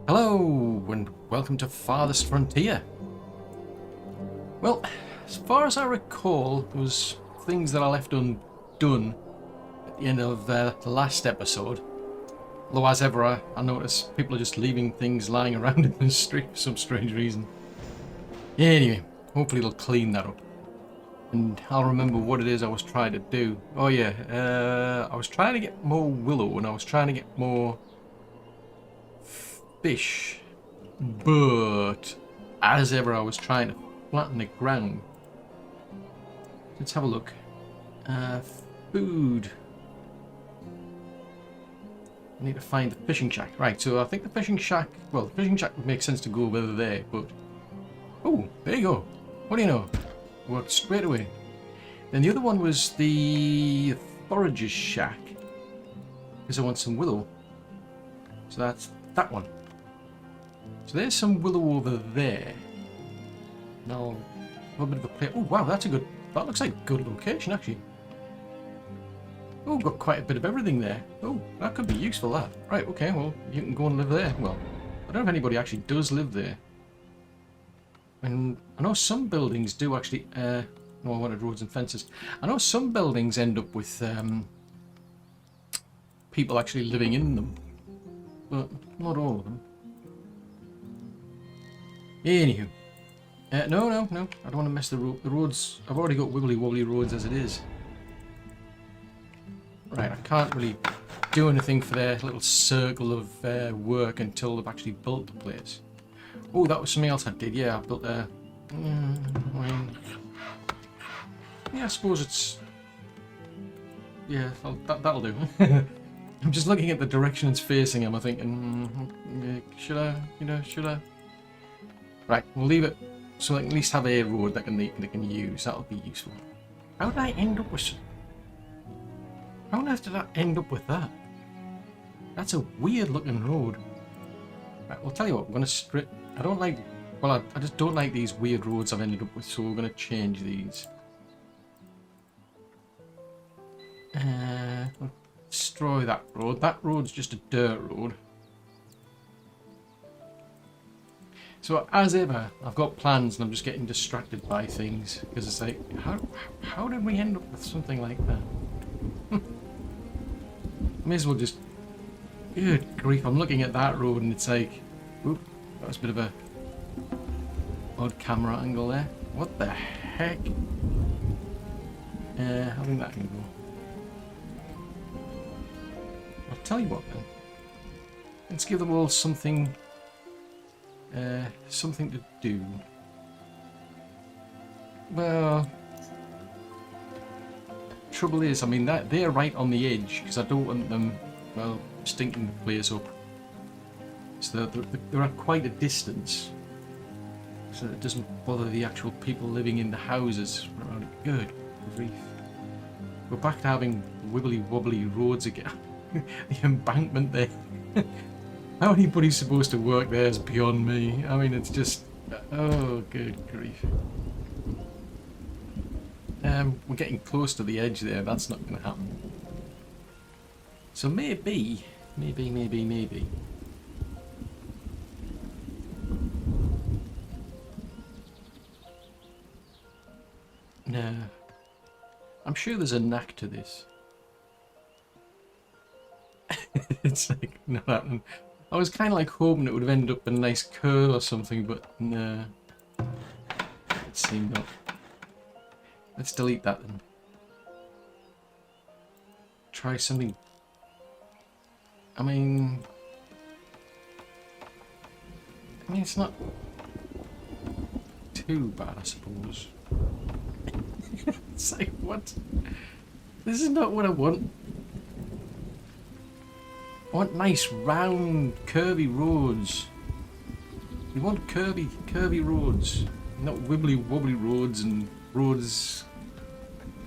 Hello and welcome to Farthest Frontier. Well, as far as I recall, there was things that I left undone at the end of the last episode. Although as ever, I notice people are just leaving things lying around in the street for some strange reason. Anyway, hopefully it'll clean that up. And I'll remember what it is I was trying to do. Oh yeah, I was trying to get more willow and I was trying to get more fish, but as ever I was trying to flatten the ground. Let's have a look. Food. I need to find the fishing shack. Right, so I think the fishing shack, well, the fishing shack would make sense to go over there, but oh, there you go. What do you know? Worked straight away. Then the other one was the forager's shack, because I want some willow. So that's that one. So there's some willow over there. Now, a little bit of a play. Oh wow, that's a good. That looks like a good location actually. Oh, got quite a bit of everything there. Oh, that could be useful. That. Right. Okay. Well, you can go and live there. Well, I don't know if anybody actually does live there. And I know some buildings do actually. No, I wanted roads and fences. I know some buildings end up with people actually living in them, but not all of them. Anywho, no, I don't want to mess the roads. I've already got wibbly wobbly roads as it is. Right, I can't really do anything for their little circle of work until they've actually built the place. Oh, that was something else I did. Yeah, I built a. Yeah, I suppose it's. Yeah, that'll do. I'm just looking at the direction it's facing. I'm thinking, should I? Should I? Right, we'll leave it so they can at least have a road that they can use. That'll be useful. How did I end up with? How on earth did I end up with that? That's a weird looking road. Right, we'll tell you what. We're gonna strip. I don't like. Well, I just don't like these weird roads I've ended up with. So we're gonna change these. We'll destroy that road. That road's just a dirt road. So as ever, I've got plans and I'm just getting distracted by things because it's like, how did we end up with something like that? May as well just. Good grief! I'm looking at that road and it's like, oop, that was a bit of a odd camera angle there. What the heck? How did that can go? I'll tell you what then. Let's give them all something. Something to do. Well, trouble is, I mean, that they're right on the edge because I don't want them, well, stinking the place up. So they're at quite a distance, so that it doesn't bother the actual people living in the houses around it. Good grief. We're back to having wibbly wobbly roads again. The embankment there. How anybody's supposed to work there is beyond me. I mean, it's just... Oh, good grief. We're getting close to the edge there. That's not going to happen. So maybe... No. I'm sure there's a knack to this. It's like, not happening. I was kind of like hoping it would have ended up a nice curl or something, but no. It seemed not. Let's delete that then. Try something. I mean, it's not too bad, I suppose. It's like, what? This is not what I want. I want nice, round, curvy roads. We want curvy roads, not wibbly wobbly roads and roads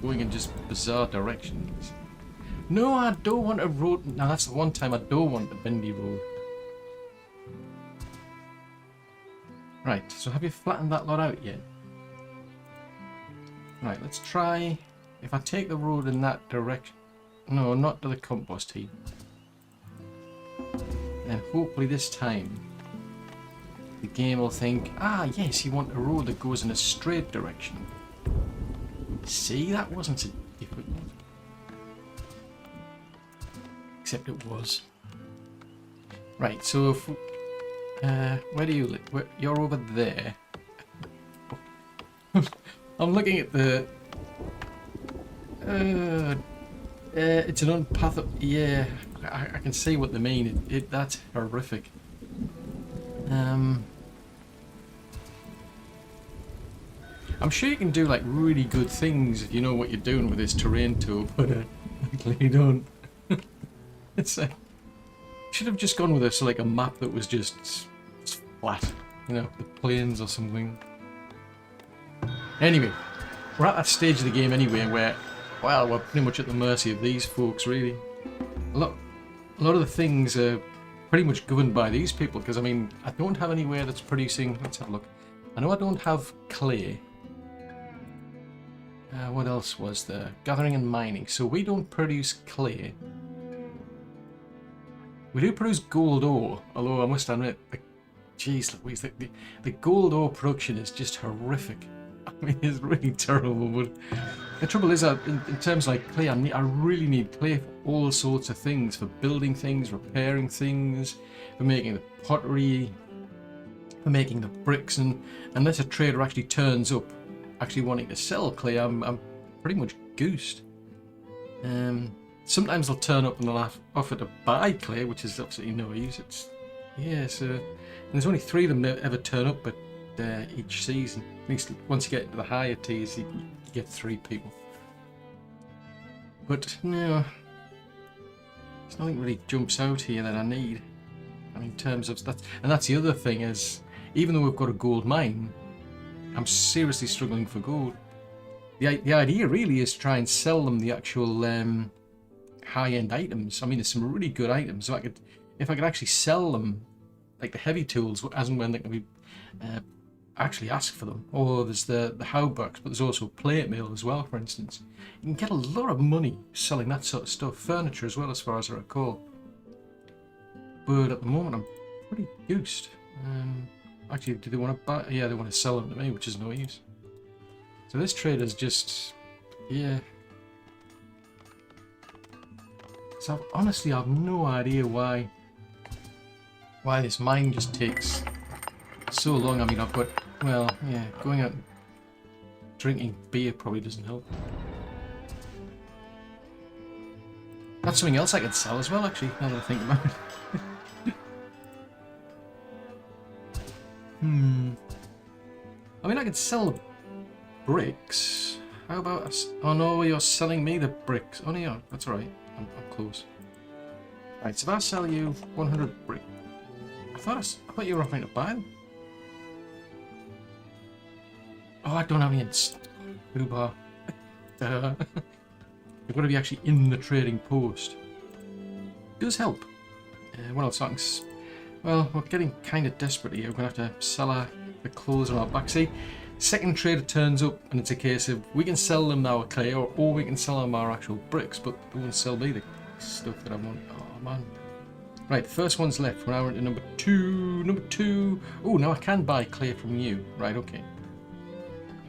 going in just bizarre directions. No, I don't want a road. No, that's the one time I don't want a bendy road. Right, so have you flattened that lot out yet? Right, let's try. If I take the road in that direction. No, not to the compost heap. And hopefully this time the game will think, ah, yes, you want a road that goes in a straight direction. See, that wasn't so difficult. Except it was. Right, so if, where do you live? You're over there. I'm looking at the... it's an unpath... Yeah, I can see what they mean. That's horrific. I'm sure you can do like really good things if you know what you're doing with this terrain tool, but you don't. It's like... should have just gone with a, so like a map that was just flat, you know, the plains or something. Anyway, we're at that stage of the game anyway where, well, we're pretty much at the mercy of these folks, really. A lot of the things are pretty much governed by these people, because, I mean, I don't have anywhere that's producing... Let's have a look. I know I don't have clay. What else was there? Gathering and mining. So we don't produce clay. We do produce gold ore, although I must admit, jeez Louise, the gold ore production is just horrific. I mean, it's really terrible, but the trouble is that in terms of like clay, I really need clay for all sorts of things, for building things, repairing things, for making the pottery, for making the bricks, and unless a trader actually turns up actually wanting to sell clay, I'm pretty much goosed. Sometimes they'll turn up and they'll offer to buy clay, which is absolutely no use. It's, yeah, so and there's only 3 of them that ever turn up at each season. At least once you get into the higher tiers, you get 3 people. But no, there's nothing really jumps out here that I need. I mean, in terms of that, and that's the other thing is, even though we've got a gold mine, I'm seriously struggling for gold. The idea really is to try and sell them the actual high-end items. I mean, there's some really good items. So if I could actually sell them, like the heavy tools, as and when they can be actually ask for them. Or there's the hauberks, but there's also plate mail as well, for instance. You can get a lot of money selling that sort of stuff. Furniture as well, as far as I recall. But at the moment, I'm pretty goosed. Actually, do they want to buy? Yeah, they want to sell them to me, which is no use. So this trader's just, yeah. So honestly, I have no idea why this mine just takes so long. I mean, I've got, well, yeah, going out and drinking beer probably doesn't help. That's something else I could sell as well, actually, now that I think about it. I mean, I could sell the bricks. How about us? Oh no, you're selling me the bricks. Oh no, that's alright. I'm close. Right, so if I sell you 100 bricks, I thought you were offering to buy them. Oh, I don't have any. Who bar? You've got to be actually in the trading post. It does help. What else? Well, we're getting kind of desperate here. We're going to have to sell the clothes on our back. See, second trader turns up and it's a case of we can sell them our clay or we can sell them our actual bricks, but they won't sell me the stuff that I want. Oh, man. Right, the first one's left. We're now into number 2. Number 2. Oh, now I can buy clay from you. Right, okay.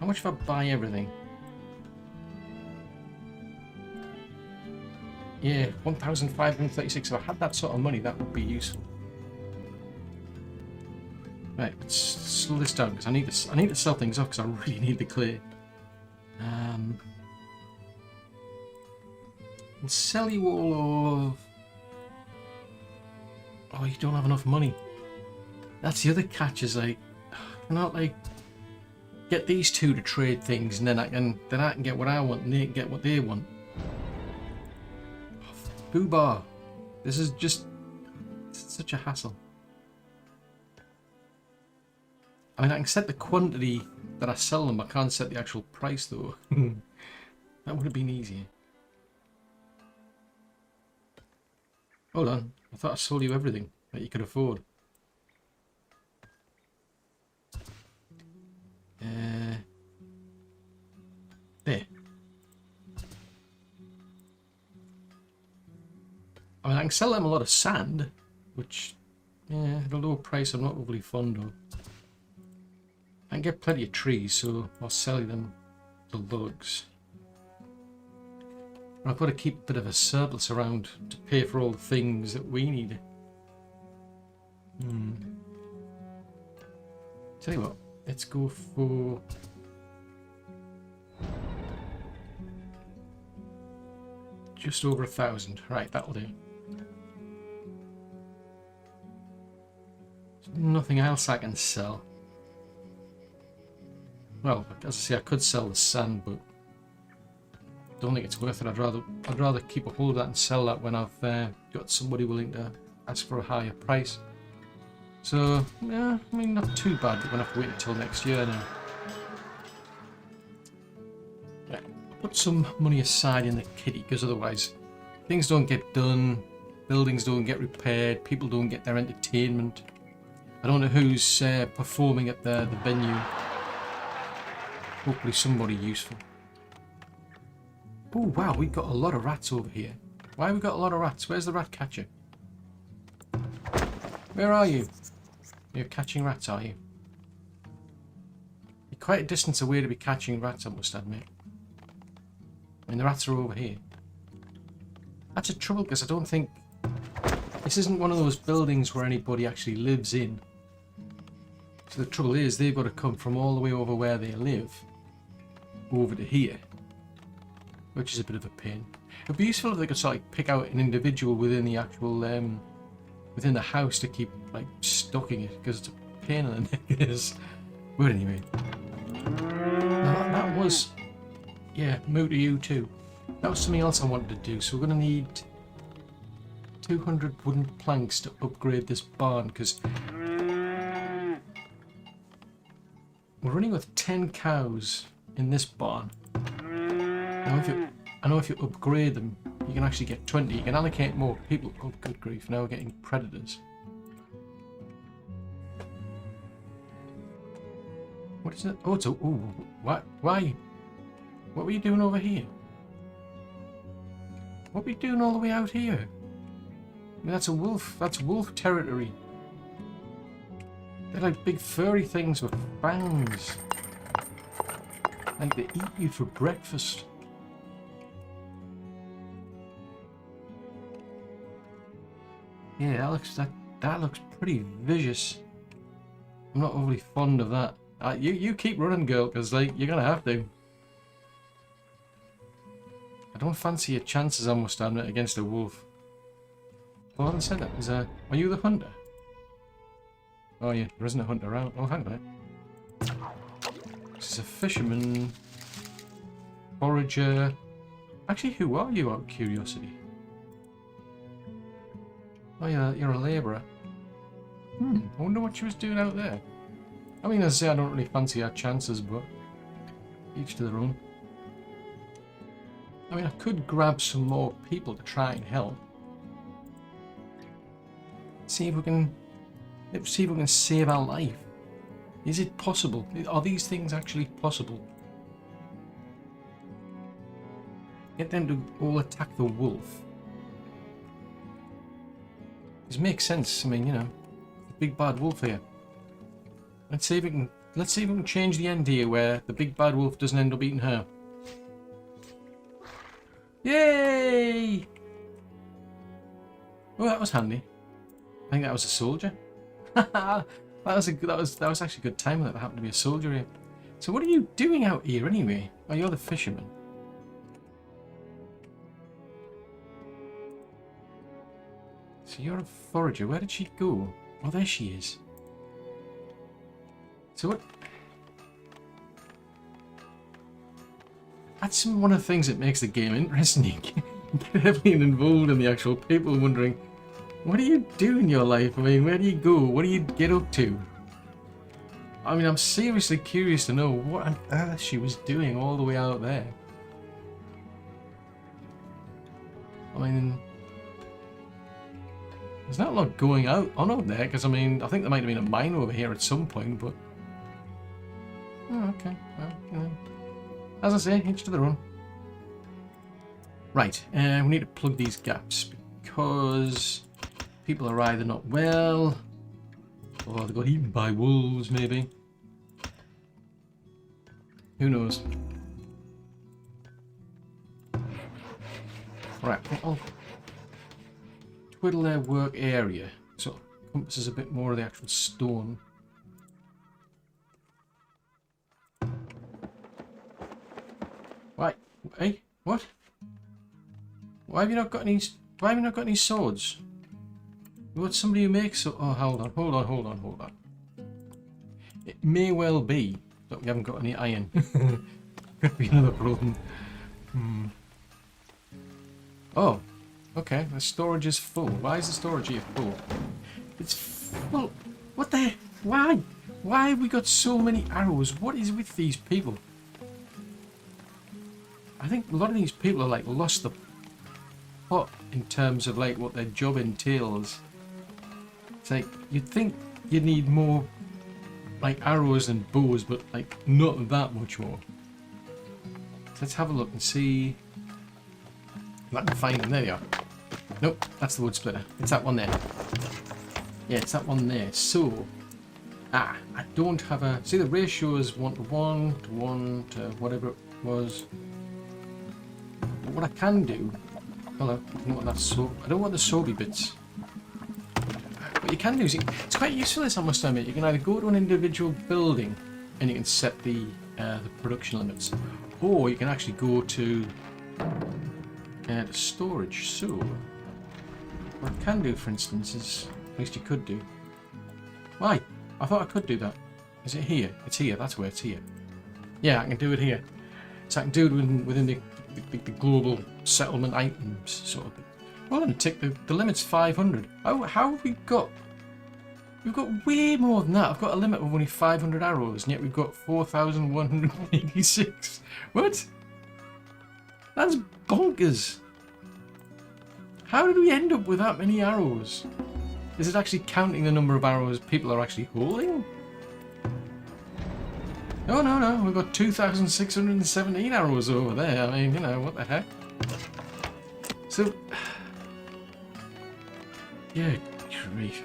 How much if I buy everything? Yeah, 1,536. If I had that sort of money, that would be useful. Right, let's slow this down because I need to sell things off because I really need the clay. I'll sell you all of. Oh, you don't have enough money. That's the other catch. Is like, can I like get these 2 to trade things, and then I can get what I want, and they can get what they want. Boobar, this is just such a hassle. I mean, I can set the quantity that I sell them. I can't set the actual price, though. That would have been easier. Hold on. I thought I sold you everything that you could afford. There. I mean, I can sell them a lot of sand, which, yeah, at a low price I'm not overly fond of. I can get plenty of trees, so I'll sell them the logs. I've got to keep a bit of a surplus around to pay for all the things that we need. Tell you what, let's go for... just over 1,000. Right, that'll do. There's nothing else I can sell. Well, as I say, I could sell the sand, but don't think it's worth it. I'd rather keep a hold of that and sell that when I've got somebody willing to ask for a higher price. So yeah, I mean, not too bad, but we're gonna have to wait until next year now. Yeah, put some money aside in the kitty, because otherwise things don't get done, buildings don't get repaired, people don't get their entertainment. I don't know who's performing at the venue. Hopefully somebody useful. Oh wow, we've got a lot of rats over here. Why have we got a lot of rats? Where's the rat catcher? Where are you? You're catching rats, are you? You're quite a distance away to be catching rats, I must admit. I mean, the rats are over here. That's a trouble, because I don't think... this isn't one of those buildings where anybody actually lives in. So the trouble is, they've got to come from all the way over where they live over to here, which is a bit of a pain. It'd be useful if they could sort of pick out an individual within the actual within the house to keep like stocking it, because it's a pain in the neck. It is. But anyway, now that was, yeah, move to you too. That was something else I wanted to do. So we're going to need 200 wooden planks to upgrade this barn, because we're running with 10 cows in this barn. Now, I know if you upgrade them, you can actually get 20. You can allocate more people. Oh, good grief! Now we're getting predators. What is it? Oh, it's a... oh, what? Why? What were you doing over here? What were you doing all the way out here? I mean, that's a wolf. That's wolf territory. They're like big furry things with fangs. Like they eat you for breakfast. Yeah, that looks pretty vicious. I'm not overly fond of that. You keep running, girl, because like you're gonna have to. I don't fancy your chances, I must admit, against a wolf. Oh, I haven't said that. Are you the hunter? Oh yeah, there isn't a hunter around. Oh, hang on a minute. This is a fisherman, forager. Actually, who are you, out of curiosity? Oh yeah, you're a labourer. I wonder what she was doing out there. I mean, as I say, I don't really fancy our chances, but each to their own. I mean, I could grab some more people to try and help. See if we can save our life. Is it possible? Are these things actually possible? Get them to all attack the wolf. This makes sense. I mean, you know, the big bad wolf here. Let's see if we can change the end here where the big bad wolf doesn't end up eating her. Yay! Oh, that was handy. I think that was a soldier. that was actually a good time that happened to be a soldier here. So what are you doing out here anyway? Oh, you're the fisherman. So you're a forager. Where did she go? Oh, there she is. So what? That's one of the things that makes the game interesting. You get heavily involved in the actual people wondering, what do you do in your life? I mean, where do you go? What do you get up to? I mean, I'm seriously curious to know what on earth she was doing all the way out there. I mean, there's not a lot going on out there, because I mean, I think there might have been a mine over here at some point, but... oh, okay. Well, you know. As I say, each to their own. Right, we need to plug these gaps, because people are either not well, or they got eaten by wolves, maybe. Who knows? Right, I'll twiddle their work area so it encompasses a bit more of the actual stone. Right, hey, what? Why have you not got any? Why have you not got any swords? You want somebody who makes? Oh, hold on. It may well be that we haven't got any iron. Could be another problem. Oh, okay. The storage is full. Why is the storage here full? It's full. What the heck? Why? Why have we got so many arrows? What is with these people? I think a lot of these people are like lost the plot in terms of like what their job entails. It's like you'd think you need more like arrows and bows, but like not that much more. So let's have a look and see if I can find them. There they are. Nope, that's the wood splitter. It's that one there. Yeah, it's that one there. So, I don't have a. See, the ratio is 1 to 1 to 1 to whatever it was. But what I can do. Hello, I don't want that I don't want the soapy bits. What you can do is it's quite useful. This I must admit. You can either go to an individual building and you can set the production limits, or you can actually go to the storage. So what I can do, for instance, is at least you could do. Why? I thought I could do that. Is it here? It's here. That's where it's here. Yeah, I can do it here. So I can do it within the global settlement items sort of thing. Well, then tick the limit's 500. How have we got? We've got way more than that. I've got a limit of only 500 arrows, and yet we've got 4,186. What? That's bonkers. How did we end up with that many arrows? Is it actually counting the number of arrows people are actually holding? No. We've got 2,617 arrows over there. I mean, you know, what the heck? So, yeah, grief.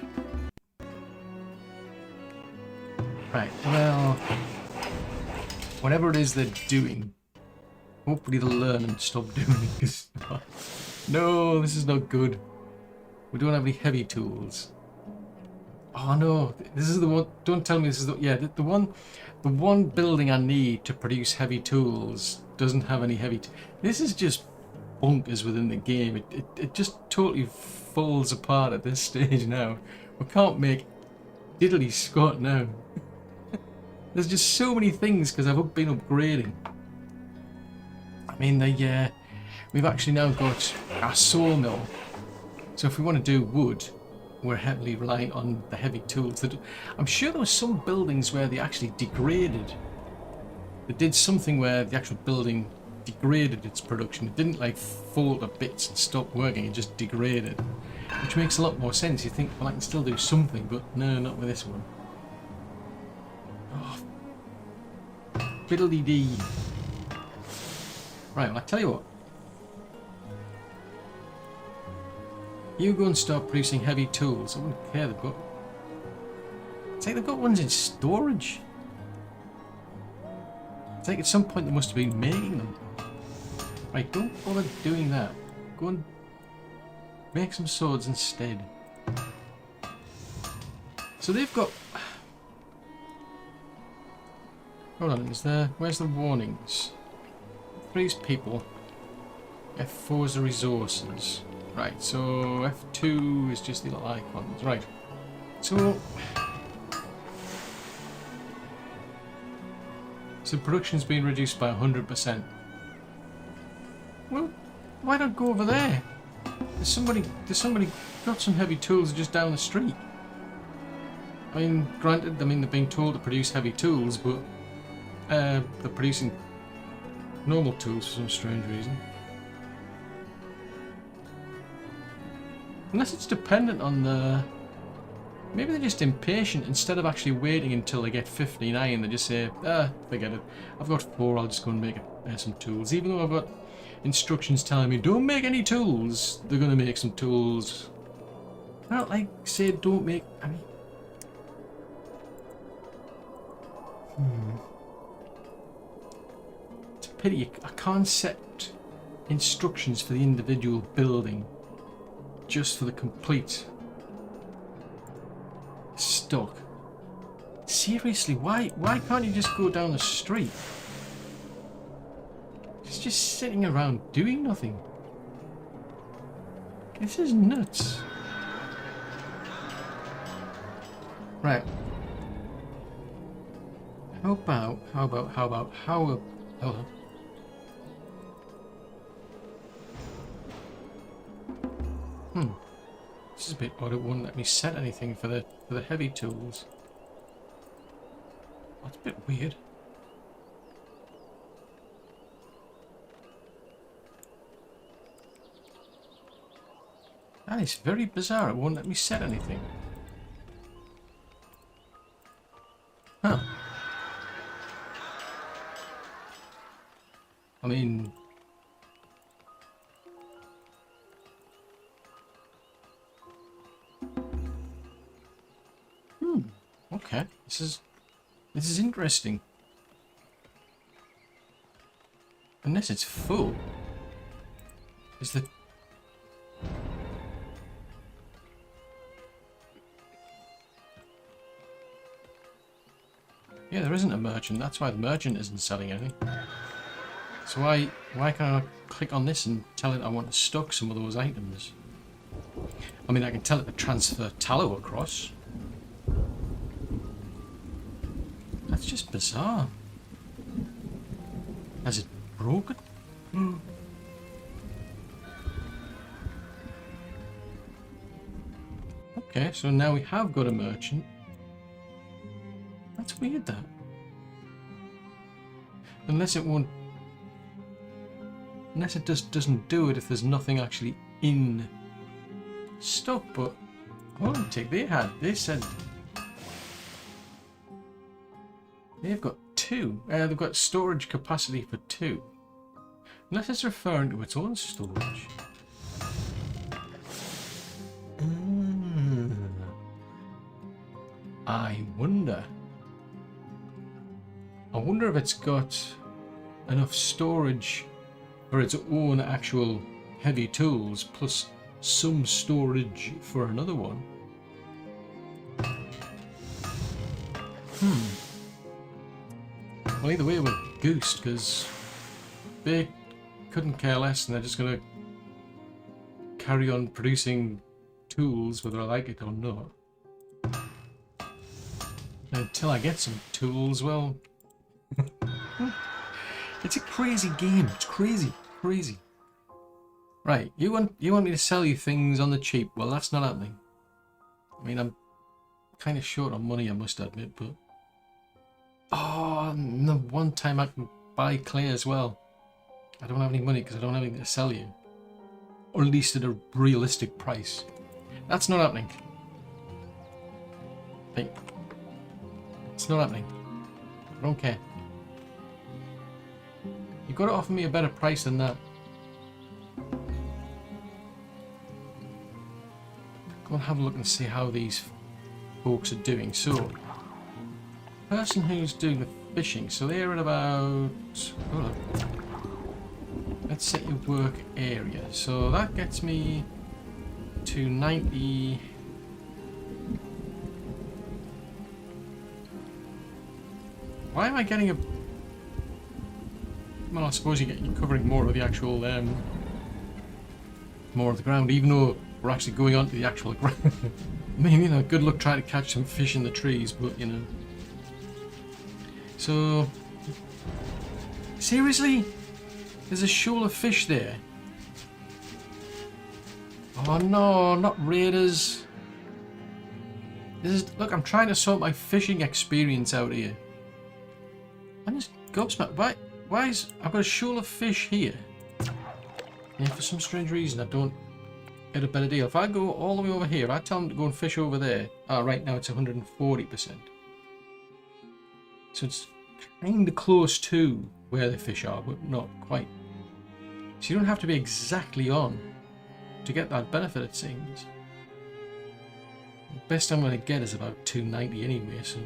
Right, well, whatever it is they're doing, hopefully they'll learn and stop doing it. Cause, no, this is not good. We don't have any heavy tools. Oh no, this is the one. Don't tell me this is the. Yeah, the one building I need to produce heavy tools doesn't have any heavy. This is just bonkers within the game. It just totally falls apart at this stage now. We can't make diddly squat now. There's just so many things because I've been upgrading. I mean, we've actually now got our sawmill. So if we want to do wood, we're heavily reliant on the heavy tools. I'm sure there were some buildings where they actually degraded. They did something where the actual building degraded its production. It didn't like fall to bits and stop working, it just degraded. Which makes a lot more sense. You think, well, I can still do something, but no, not with this one. Oh, fiddly-dee. Right, well, I tell you what. You go and start producing heavy tools. I wouldn't care. It's like they've got ones in storage. It's like at some point they must have been making them. Right, don't bother doing that. Go and make some swords instead. So they've got. Hold on, where's the warnings? Freeze people. F4 is the resources. Right, so F2 is just the little icons. Right. So production's been reduced by 100%. Well, why not go over there? There's somebody got some heavy tools just down the street. I mean, granted, they're being told to produce heavy tools, but they're producing normal tools for some strange reason. Unless it's dependent on the... Maybe they're just impatient. Instead of actually waiting until they get 59, they just say, forget it. I've got 4, I'll just go and make some tools. Even though I've got instructions telling me, don't make any tools, they're going to make some tools. I don't like say don't make... I mean... pity I can't set instructions for the individual building, just for the complete stock. Seriously, why can't you just go down the street? It's just sitting around doing nothing. This is nuts. Right. How about, this is a bit odd, it wouldn't let me set anything for the heavy tools. That's a bit weird. That is very bizarre, it won't let me set anything. Huh. I mean... Okay, this is interesting. Unless it's full. Is the... Yeah, there isn't a merchant. That's why the merchant isn't selling anything. So why can't I click on this and tell it I want to stock some of those items? I mean, I can tell it to transfer tallow across. That's just bizarre. Has it broken? Okay, so now we have got a merchant. That's weird, that. Unless it won't... Unless it doesn't do it if there's nothing actually in stock, but... Oh, take they said... They've got 2. They've got storage capacity for 2. Unless it's referring to its own storage. I wonder if it's got enough storage for its own actual heavy tools, plus some storage for another one. Well, either way we're goosed, because they couldn't care less and they're just going to carry on producing tools whether I like it or not. Until I get some tools, well... It's a crazy game. It's crazy. Crazy. Right, you want me to sell you things on the cheap? Well, that's not happening. I mean, I'm kind of short on money, I must admit, but... Oh, the one time I can buy clay as well. I don't have any money because I don't have anything to sell you. Or at least at a realistic price. That's not happening. Hey. It's not happening. I don't care. You've got to offer me a better price than that. Go and have a look and see how these folks are doing. So, person who's doing the fishing, so they're at about... Hold on. Let's set your work area. So that gets me to 90... Why am I getting a... Well, I suppose you're covering more of the actual, more of the ground, even though we're actually going onto the actual ground. I mean, you know, good luck trying to catch some fish in the trees, but, you know. So... Seriously? There's a shoal of fish there. Oh no, not raiders. Look, I'm trying to sort my fishing experience out here. I'm just gobsmacked. Why is... I've got a shoal of fish here. And for some strange reason I don't get a better deal. If I go all the way over here, I tell them to go and fish over there. Ah, right now it's 140%. So it's kind of close to where the fish are, but not quite. So you don't have to be exactly on to get that benefit, it seems. The best I'm going to get is about 290 anyway, so...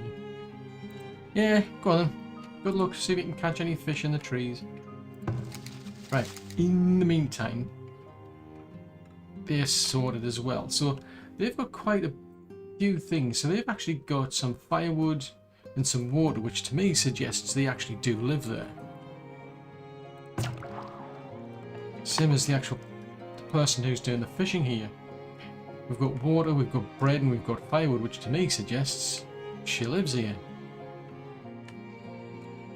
Yeah, go on then. Good luck, see if you can catch any fish in the trees. Right, in the meantime, they're sorted as well. So they've got quite a few things. So they've actually got some firewood and some water, which to me suggests they actually do live there. Same as the person who's doing the fishing here. We've got water, we've got bread, and we've got firewood, which to me suggests she lives here.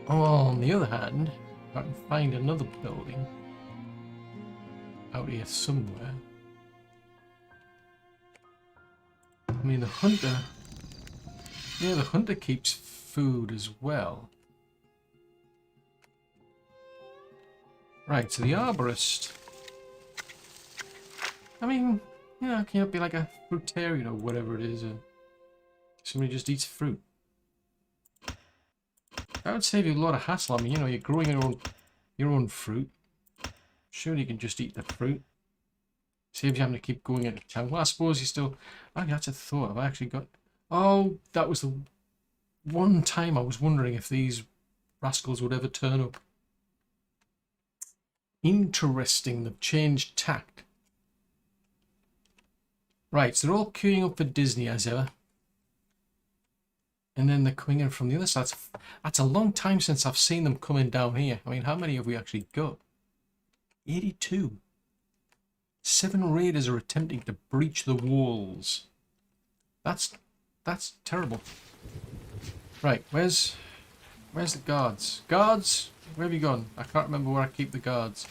Oh, on the other hand, if I can find another building out here somewhere. I mean, the hunter... Yeah, the hunter keeps food as well. Right, so the arborist... I mean, you know, can it be like a fruitarian or whatever it is? Somebody just eats fruit. That would save you a lot of hassle. I mean, you know, you're growing your own fruit. Surely you can just eat the fruit. Saves you having to keep going into town. Well, I suppose you still... Actually, that's a thought. Have I actually got... Oh, that was the one time I was wondering if these rascals would ever turn up. Interesting. They've changed tact. Right, so they're all queuing up for Disney as ever. And then they're coming in from the other side. That's a long time since I've seen them coming down here. I mean, how many have we actually got? 82. 7 raiders are attempting to breach the walls. That's terrible. Right, where's the guards? Guards, where have you gone? I can't remember where I keep the guards.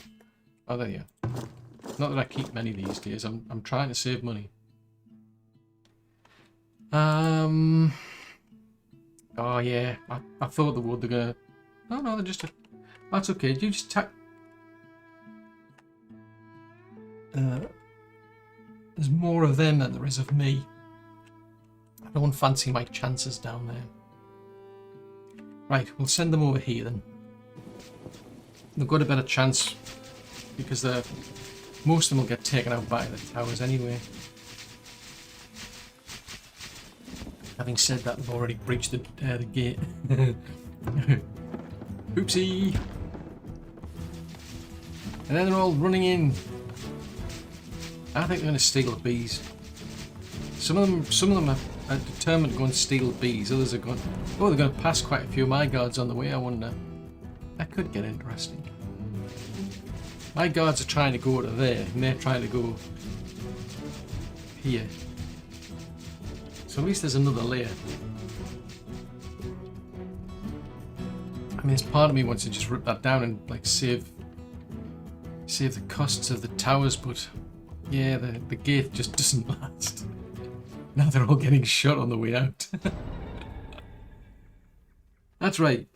Oh, there you are. Not that I keep many these days. I'm trying to save money. Oh yeah, I thought they would. They're gonna... Oh no, they're just... That's okay. You just tack... There's more of them than there is of me. I don't fancy my chances down there. Right, we'll send them over here then. They've got a better chance because most of them will get taken out by the towers anyway. Having said that, they've already breached the gate. Oopsie! And then they're all running in. I think they're going to steal the bees. Some of them are determined to go and steal the bees. Others are going... Oh, they're going to pass quite a few of my guards on the way, I wonder. That could get interesting. My guards are trying to go to there, and they're trying to go here. So at least there's another layer. I mean, it's part of me wants to just rip that down and like save the costs of the towers, but yeah, the gate just doesn't last. Now they're all getting shot on the way out. That's right.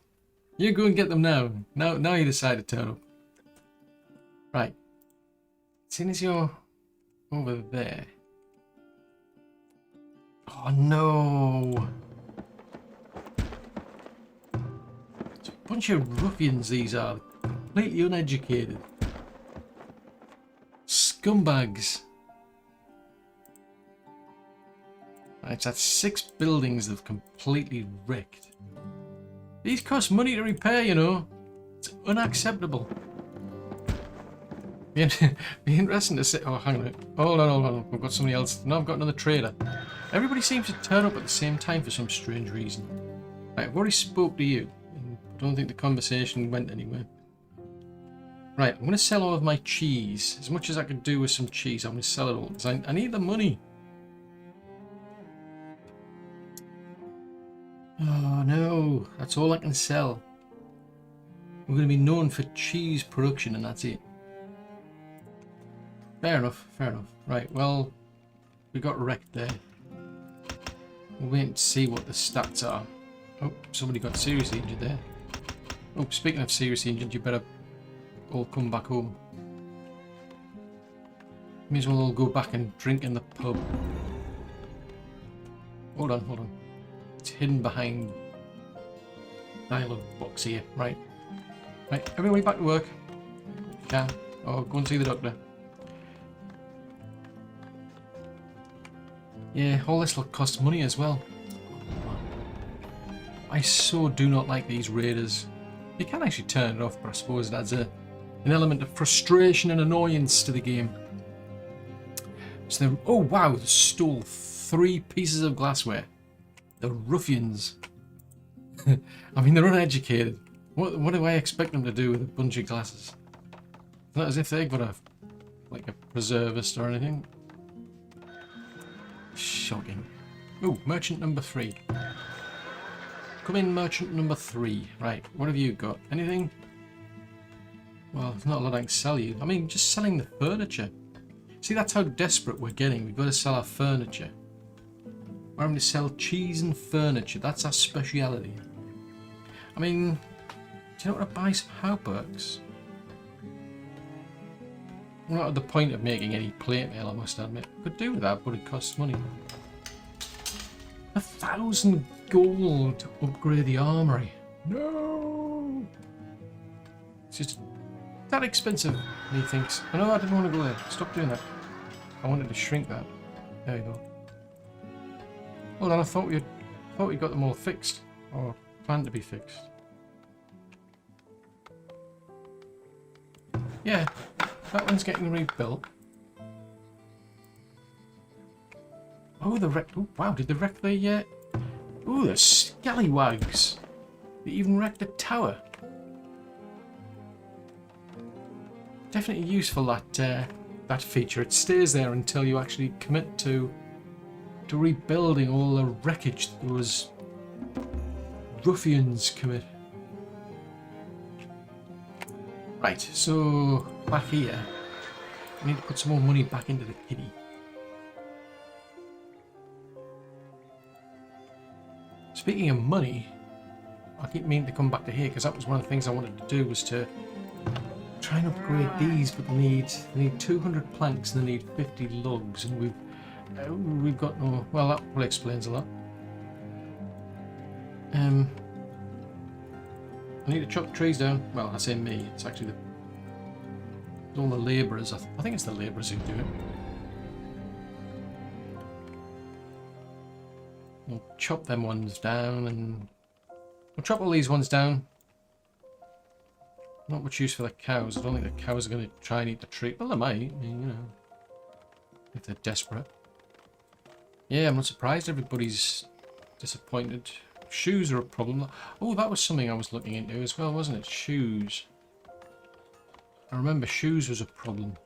You go and get them now. Now you decide to turn up. Right. Seeing as you're over there. Oh no! It's a bunch of ruffians these are. Completely uneducated. Scumbags. Right, that's 6 buildings they've completely wrecked. These cost money to repair, you know. It's unacceptable. Be interesting to see. Oh, hang on. Hold on. We've got somebody else. No, I've got another trader. Everybody seems to turn up at the same time for some strange reason. Right, I've already spoke to you. I don't think the conversation went anywhere. Right, I'm going to sell all of my cheese. As much as I can do with some cheese, I'm going to sell it all. Because I need the money. Oh no, that's all I can sell. We're going to be known for cheese production and that's it. Fair enough. Right, well, we got wrecked there. We'll wait and see what the stats are. Oh, somebody got seriously injured there. Oh, speaking of seriously injured, you better all come back home. May as well all go back and drink in the pub. Hold on. It's hidden behind dialogue box here. Right, everybody back to work. Yeah, or go and see the doctor. Yeah, all this will cost money as well. I so do not like these raiders. You can actually turn it off, but I suppose it adds a an element of frustration and annoyance to the game. So oh wow, they stole 3 pieces of glassware. The ruffians. I mean, they're uneducated. What do I expect them to do with a bunch of glasses? It's not as if they've got like a preservist or anything. Shocking. Ooh, merchant number 3. Come in, merchant number 3. Right, what have you got? Anything? Well, there's not a lot I can sell you. I mean, just selling the furniture. See, that's how desperate we're getting. We've got to sell our furniture. We're having to sell cheese and furniture. That's our speciality. I mean, do you know what? I buy some Hauberks. We're not at the point of making any plate mail, I must admit. Could do with that, but it costs money. 1,000 gold to upgrade the armory. No! It's just that expensive, he thinks. Oh, no, I didn't want to go there. Stop doing that. I wanted to shrink that. There you go. Hold on, I thought we got them all fixed. Or planned to be fixed. Yeah, that one's getting rebuilt. Oh, the wreck. Oh, wow, did they wreck the. Ooh, the scallywags. They even wrecked the tower. Definitely useful, that feature. It stays there until you actually commit to rebuilding all the wreckage that those ruffians commit. Right, so back here, I need to put some more money back into the kitty. Speaking of money, I keep meaning to come back to here because that was one of the things I wanted to do, was to try and upgrade these, but they need 200 planks and they need 50 logs, and we've got no. Well, that probably explains a lot. I need to chop trees down. Well, I say me. It's actually all the labourers. I think it's the labourers who do it. We'll chop them ones down, and we'll chop all these ones down. Not much use for the cows. I don't think the cows are going to try and eat the tree. Well, they might. I mean, you know, if they're desperate. Yeah, I'm not surprised everybody's disappointed. Shoes are a problem. Oh, that was something I was looking into as well, wasn't it? Shoes. I remember shoes was a problem.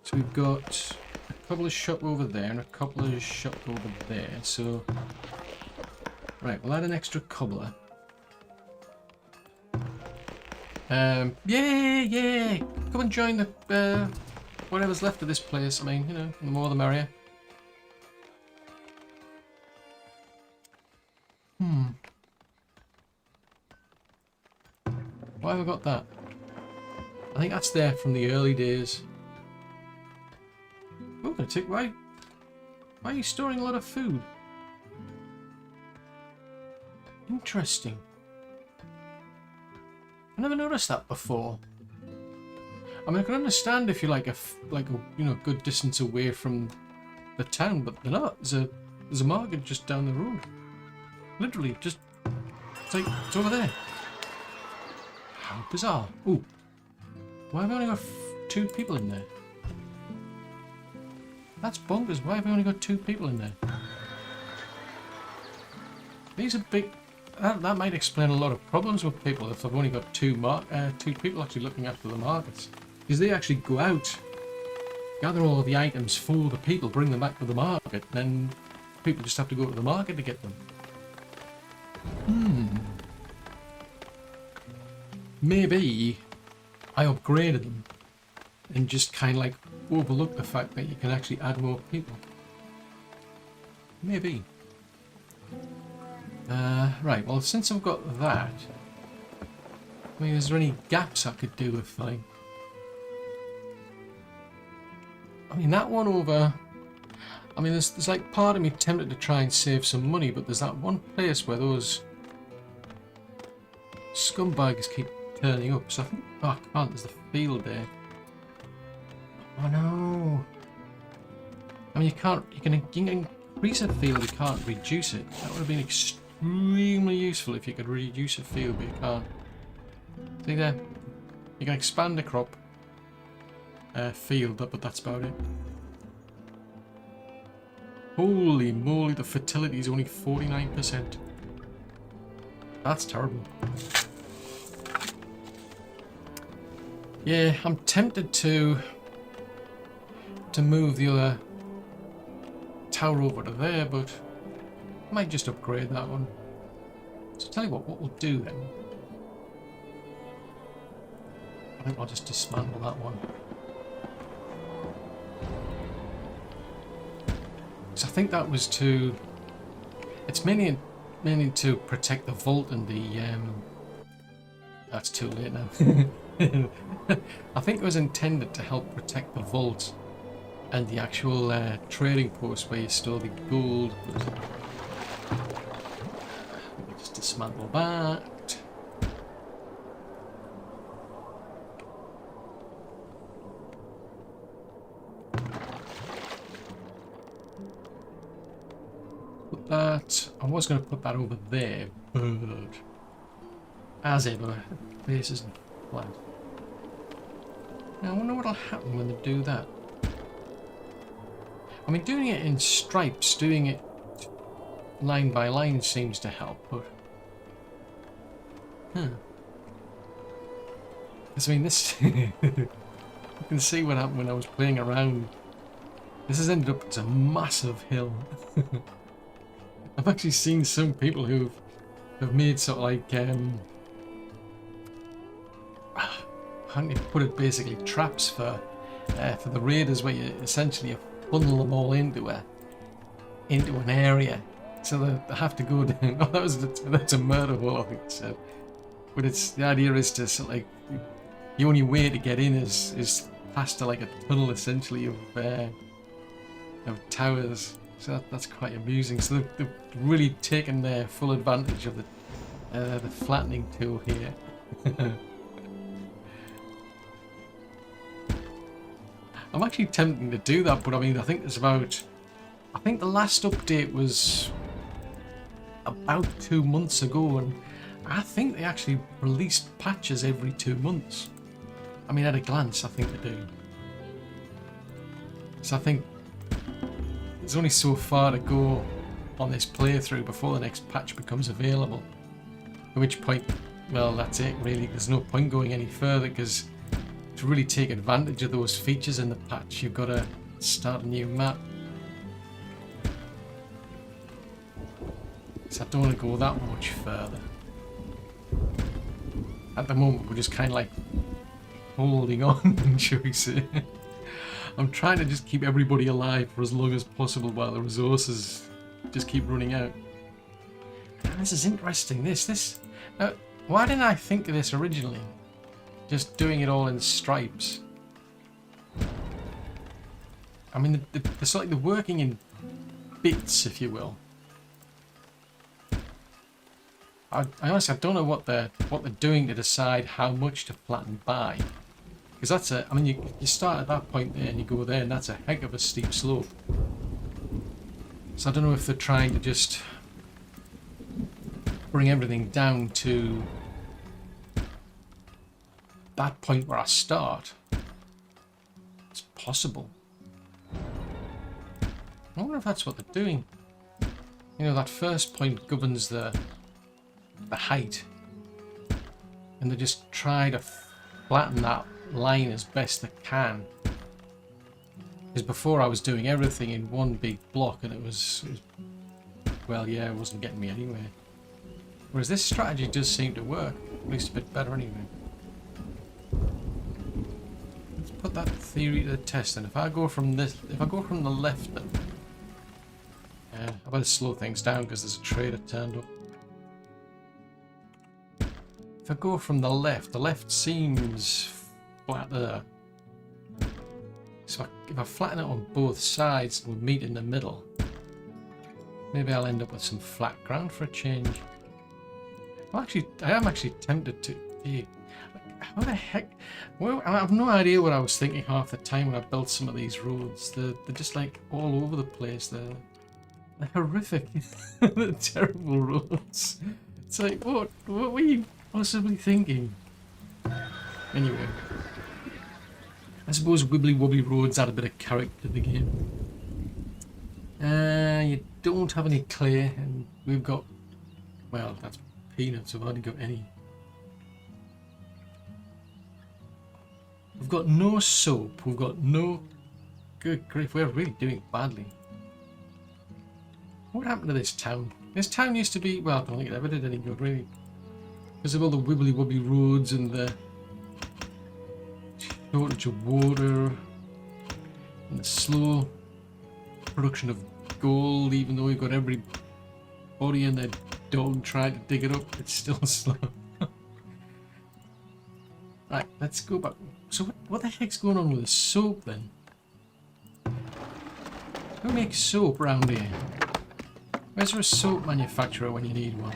So we've got a couple of shop over there and a couple of shop over there. So, right, we'll add an extra cobbler. Yeah. Come and join the whatever's left of this place. I mean, you know, the more the merrier. Why have I got that? I think that's there from the early days. Oh, gonna take. Why are you storing a lot of food? Interesting. I never noticed that before. I mean, I can understand if you're like a you know, good distance away from the town, but they're not. There's a market just down the road. Literally, just it's over there. How bizarre! Ooh, why have I only got 2 people in there? That's bonkers. Why have I only got 2 people in there? These are big. That might explain a lot of problems with people if I've only got 2 people actually looking after the markets. Because they actually go out, gather all of the items for the people, bring them back to the market, and then people just have to go to the market to get them. Maybe I upgraded them and just kind of like overlooked the fact that you can actually add more people. Maybe. Right, well, since I've got that, I mean, is there any gaps I could do with filling? I mean, that one over... I mean, there's like part of me tempted to try and save some money, but there's that one place where those scumbags keep turning up, so I think... Oh, I can't, there's the field there. Oh no! I mean, you can increase a field, you can't reduce it. That would have been extremely useful if you could reduce a field, but you can't. See there? You can expand the crop field, but that's about it. Holy moly, the fertility is only 49%. That's terrible. Yeah, I'm tempted to move the other tower over to there, but I might just upgrade that one. So tell you what we'll do then. I think I'll just dismantle that one. So I think that was to... It's mainly to protect the vault and the... That's too late now. I think it was intended to help protect the vault and the actual trading post where you store the gold. But let me just dismantle that. Put that. I was going to put that over there, but as ever, this isn't planned. Now I wonder what'll happen when they do that. I mean, doing it in stripes, doing it line by line seems to help, but... Because, I mean, this... You can see what happened when I was playing around. This has ended up as a massive hill. I've actually seen some people who've made sort of like... how do you put it, basically traps for the raiders, where you essentially funnel them all into an area, so they have to go down. Oh, that's a murder hole, I think it said. But the idea is to sort of like, the only way to get in is past like a tunnel essentially of towers. So that's quite amusing. So they've really taken their full advantage of the flattening tool here. I'm actually tempting to do that, but I mean, I think the last update was about 2 months ago, and I think they actually released patches every 2 months. I mean, at a glance, I think they do. So I think there's only so far to go on this playthrough before the next patch becomes available. At which point, well, that's it really. There's no point going any further, because to really take advantage of those features in the patch, you've got to start a new map. So I don't want to go that much further. At the moment, we're just kind of like holding on, shall we say. I'm trying to just keep everybody alive for as long as possible while the resources just keep running out. Now, this is interesting. Why didn't I think of this originally? Just doing it all in stripes. I mean, they're sort of like they're working in bits, if you will. I honestly don't know what they're doing to decide how much to flatten by, because that's I mean, you start at that point there and you go there, and that's a heck of a steep slope. So I don't know if they're trying to just bring everything down to that point where I start. It's possible. I wonder if that's what they're doing. You know, that first point governs the height, and they just try to flatten that line as best they can. Because before I was doing everything in one big block, and it was well, yeah, it wasn't getting me anywhere. Whereas this strategy does seem to work, at least a bit better anyway. Let's put that theory to the test, and if I go from the left, then I better slow things down because there's a trader turned up. If I go from the left seems flat there. So if I flatten it on both sides and we meet in the middle, maybe I'll end up with some flat ground for a change. I am actually tempted to... How the heck... Well, I have no idea what I was thinking half the time when I built some of these roads. They're just like all over the place. They're horrific. They're terrible roads. It's like, what were you possibly thinking? Anyway. I suppose wibbly wobbly roads add a bit of character to the game. You don't have any clay, and we've got, well, that's peanuts. I've only got any. We've got no soap. We've got no. Good grief, we're really doing badly. What happened to this town? This town used to be, well, I don't think it ever did any good, really, because of all the wibbly wobbly roads and the shortage of water and the slow production of gold. Even though we've got everybody and their dog trying to dig it up, it's still slow. Right, let's go back. So what the heck's going on with the soap then? Who makes soap around here? Where's there a soap manufacturer when you need one?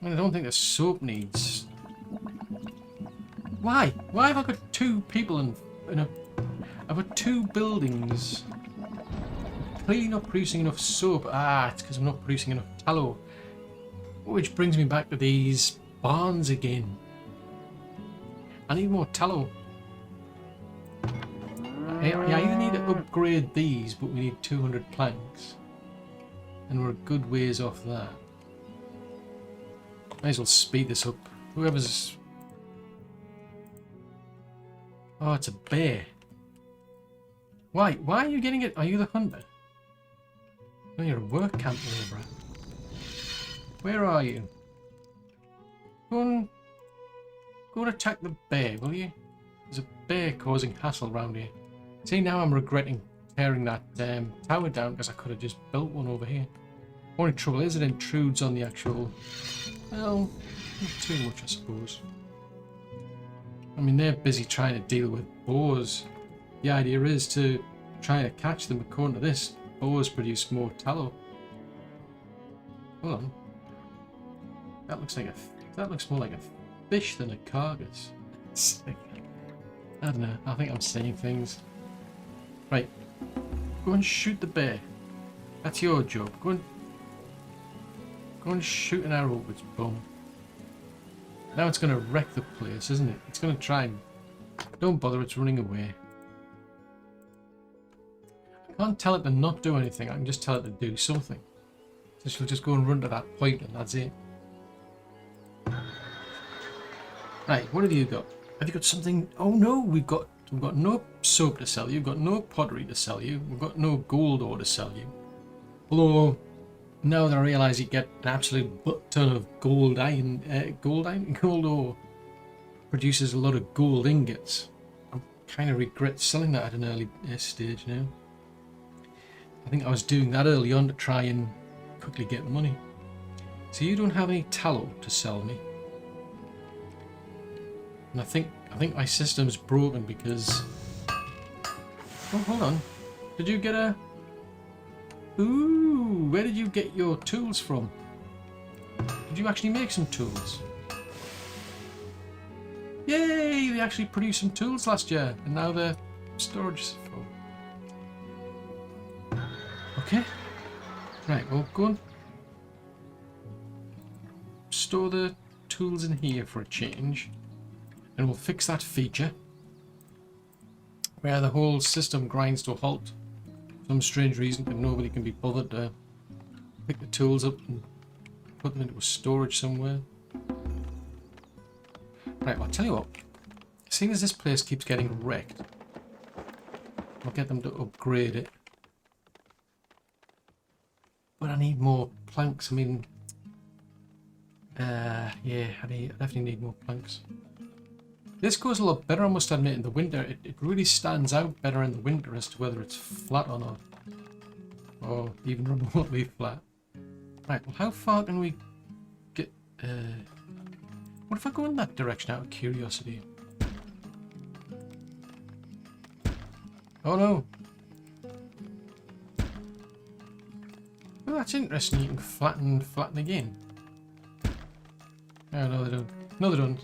I mean, I don't think the soap needs. Why? Why have I got two people in a? I've got two buildings. Clearly not producing enough soap. Ah, it's because I'm not producing enough tallow. Which brings me back to these barns again. I need more tallow. I either need to upgrade these, but we need 200 planks. And we're a good ways off that. Might as well speed this up. Whoever's... Oh, it's a bear. Why? Why are you getting it? Are you the hunter? No, you're a work camp labourer. Where are you? Go and attack the bear, will you? There's a bear causing hassle around here. See, now I'm regretting tearing that tower down because I could have just built one over here. Only trouble is it intrudes on the actual... Well, not too much, I suppose. I mean, they're busy trying to deal with boars. The idea is to try to catch them. According to this, boars produce more tallow. Hold on. That looks like a... That looks more like a fish than a carcass. I don't know. I think I'm saying things. Right. Go and shoot the bear. That's your job. Go and shoot an arrow with its bum. Now it's going to wreck the place, isn't it? It's going to try and... Don't bother, it's running away. I can't tell it to not do anything. I can just tell it to do something. So she'll just go and run to that point and that's it. Right, what have you got? Have you got something? Oh no, we've got no soap to sell you. We've got no pottery to sell you. We've got no gold ore to sell you. Although now that I realise you get an absolute butt ton of gold ore produces a lot of gold ingots. I kind of regret selling that at an early stage now. I think I was doing that early on to try and quickly get money. So you don't have any tallow to sell me. And I think my system's broken because... Oh, hold on. Did you get a... Ooh, where did you get your tools from? Did you actually make some tools? Yay! They actually produced some tools last year, and now their storage is full. Okay. Right, well, go and store the tools in here for a change. And we'll fix that feature where the whole system grinds to a halt for some strange reason, and nobody can be bothered to pick the tools up and put them into a storage somewhere. Right, well, I'll tell you what. Seeing as this place keeps getting wrecked, I'll get them to upgrade it. But I need more planks. I mean, yeah, I definitely need more planks. This goes a lot better, I must admit, in the winter. It really stands out better in the winter as to whether it's flat or not. Or even remotely flat. Right, well, how far can we get... What if I go in that direction out of curiosity? Oh no! Well, that's interesting. You can flatten again. Oh, no, they don't. No, they don't.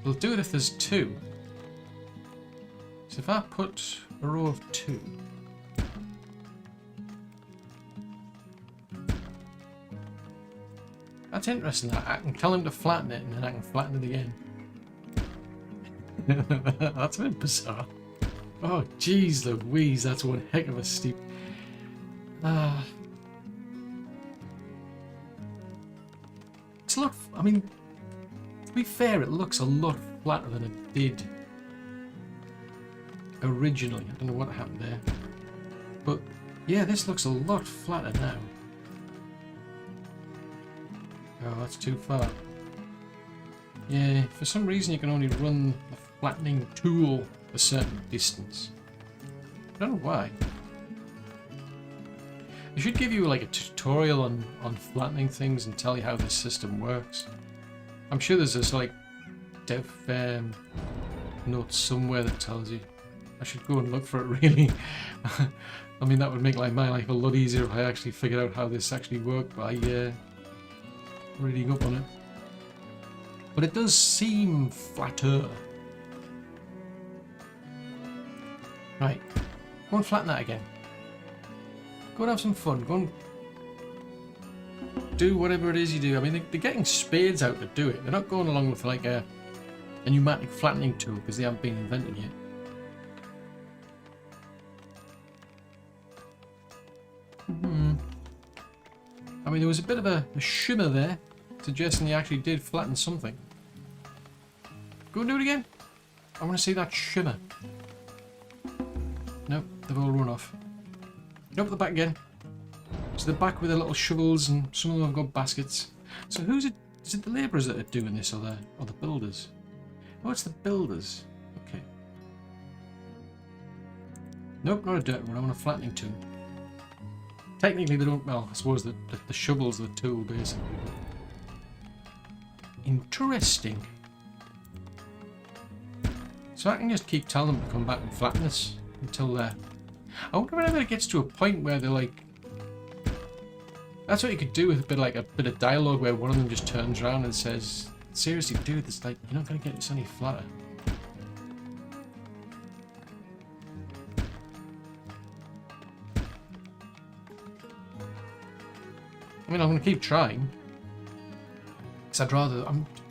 We'll do it if there's two. So if I put a row of two. That's interesting. I can tell him to flatten it and then I can flatten it again. That's a bit bizarre. Oh, jeez Louise, that's one heck of a steep. It's a lot. I mean, to be fair, it looks a lot flatter than it did originally. I don't know what happened there. But yeah, this looks a lot flatter now. Oh, that's too far. Yeah, for some reason you can only run the flattening tool a certain distance. I don't know why. They should give you like a tutorial on flattening things and tell you how this system works. I'm sure there's this like dev note somewhere that tells you. I should go and look for it really. I mean, that would make like my life a lot easier if I actually figured out how this actually worked by reading up on it. But it does seem flatter. Right, go and flatten that again. Go and have some fun. Go and do whatever it is you do. I mean, they're getting spades out to do it. They're not going along with like a pneumatic flattening tool because they haven't been invented yet. I mean, there was a bit of a shimmer there, suggesting you actually did flatten something. Go and do it again. I want to see that shimmer. Nope, they've all run off. Nope, they're back again. So they're back with their little shovels, and some of them have got baskets. So who's it? Is it the labourers that are doing this, or the builders? Oh, it's the builders. Okay. Nope, not a dirt one. I want a flattening tool. Technically, they don't. Well, I suppose the shovel's the tool, basically. Interesting. So I can just keep telling them to come back and flatten this until I wonder whenever it gets to a point where they're like. That's what you could do with a bit of dialogue where one of them just turns around and says, "Seriously, dude, it's like you're not gonna get this any flatter." I mean, I'm gonna keep trying. Because I'd rather.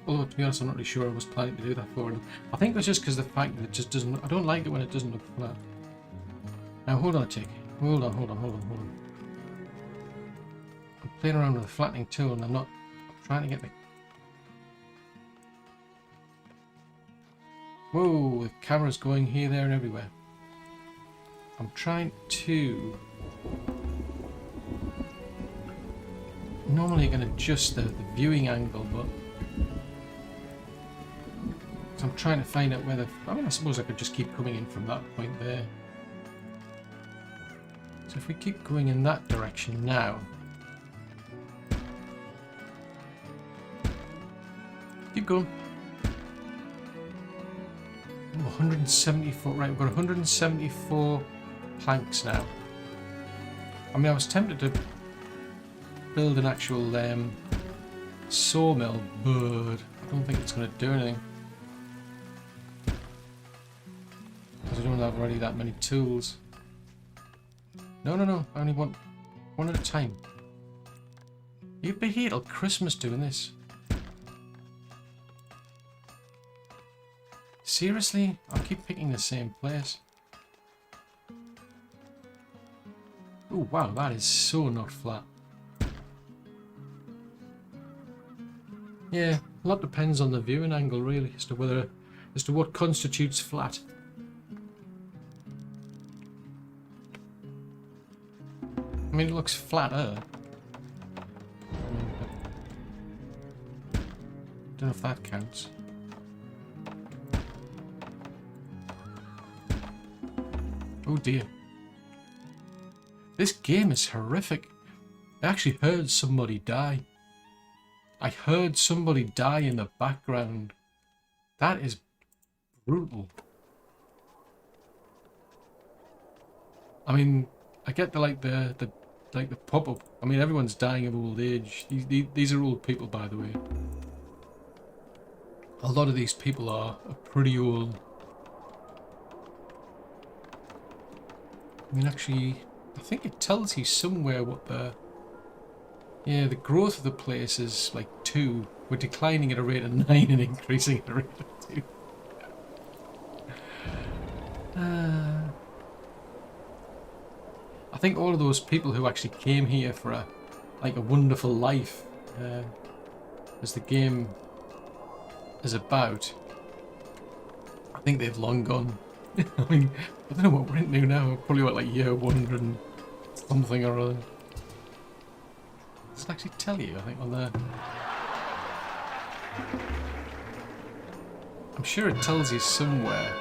Although to be honest, I'm not really sure I was planning to do that for them. I think it's just because the fact that it just doesn't. I don't like it when it doesn't look flat. Now hold on a tick. Hold on. I'm playing around with a flattening tool and I'm trying to get the. Whoa! The camera's going here, there, and everywhere. I'm trying to. Normally, I can adjust the viewing angle, but. I'm trying to find out whether. I mean, I suppose I could just keep coming in from that point there. So if we keep going in that direction now. Keep going. Oh, 174. Right, we've got 174 planks now. I mean, I was tempted to build an actual sawmill, but I don't think it's going to do anything. I don't have already that many tools. No. I only want one at a time. You'd be here till Christmas doing this. Seriously? I'll keep picking the same place. Oh wow, that is so not flat. Yeah, a lot depends on the viewing angle really, as to what constitutes flat. I mean, it looks flatter. Don't know if that counts. Oh dear. This game is horrific. I actually heard somebody die. I heard somebody die in the background. That is brutal. I mean, I get the pop-up. I mean, everyone's dying of old age. These are old people, by the way. A lot of these people are pretty old. I mean, actually, I think it tells you somewhere what the Yeah, the growth of the place is like 2. We're declining at a rate of 9 and increasing at a rate of 2. I think all of those people who actually came here for a wonderful life, as the game is about, I think they've long gone. I mean, I don't know what we're into now. Probably what, like year 100 and something or other. Does it actually tell you? I think on there. I'm sure it tells you somewhere.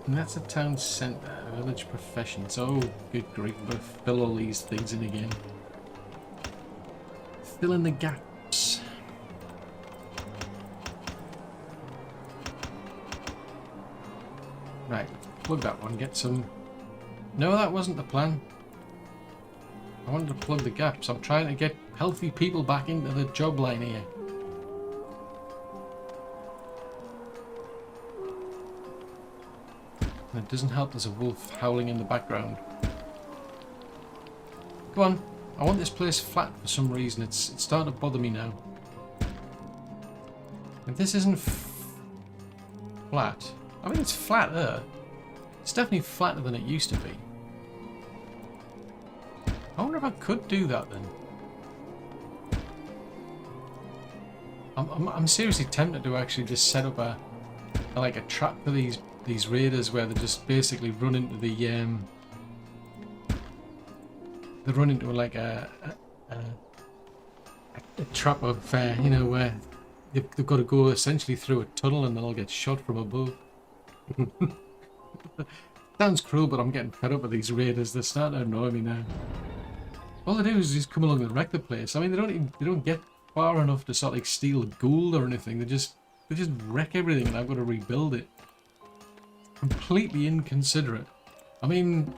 And that's a town centre, village professions. Oh, good grief, we've got to fill all these things in again. Fill in the gaps. Right, let's plug that one, get some... No, that wasn't the plan. I wanted to plug the gaps. I'm trying to get healthy people back into the job line here. And it doesn't help there's a wolf howling in the background. Come on, I want this place flat for some reason. It's starting to bother me now. If this isn't flat, I mean it's flatter. It's definitely flatter than it used to be. I wonder if I could do that then. I'm seriously tempted to actually just set up a trap for these raiders where they just basically run into the they run into like a trap of you know, where they've got to go essentially through a tunnel and they'll get shot from above. Sounds cruel, but I'm getting fed up with these raiders. They're starting to annoy me now. All they do is just come along and wreck the place. I mean, they don't get far enough to sort of like steal gold or anything. They just wreck everything, and I've got to rebuild it. Completely inconsiderate. I mean,